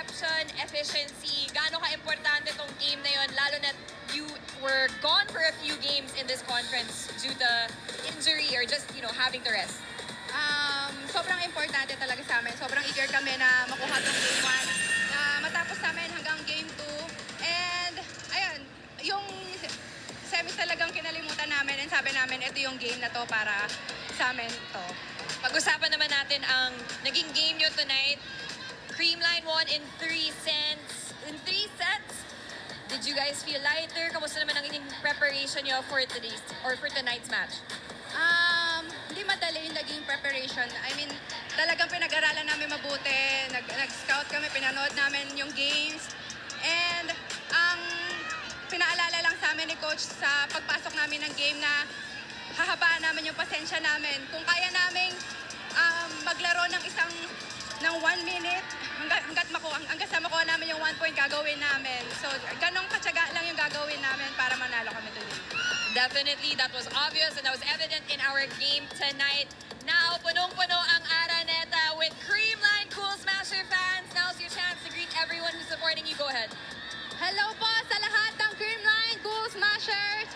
reception, efficiency, gaano ka-importante tong game na yon, lalo na you were gone for a few games in this conference due to injury or just, having to rest? Sobrang importante talaga sa amin. Sobrang eager kami na makuha tong game 1. Matapos namin hanggang game 2. And, ayun, yung semis talagang kinalimutan namin and sabi namin, ito yung game na to para sa amin to. Pag-usapan naman natin ang naging game nyo tonight. Creamline won in 3 sets. Did you guys feel lighter? Kamusta naman ang inyong preparation nyo for tonight's match? Hindi madali yung naging preparation. I mean, talagang pinag-aralan namin mabuti. Nag-scout kami, pinanood namin yung games. And ang pinaalala lang sa amin ni Coach sa pagpasok namin ng game na hahabaan namin yung pasensya namin. Kung kaya namin maglaro ng 1 minute, hanggang sa makuha namin yung 1 point, gagawin namin. So, ganong katsaga lang yung gagawin namin para manalo kami today. Definitely, that was obvious and that was evident in our game tonight. Now, punong-puno ang Araneta with Creamline Cool Smasher fans. Now's your chance to greet everyone who's supporting you. Go ahead. Hello po sa lahat ng Creamline Cool Smashers!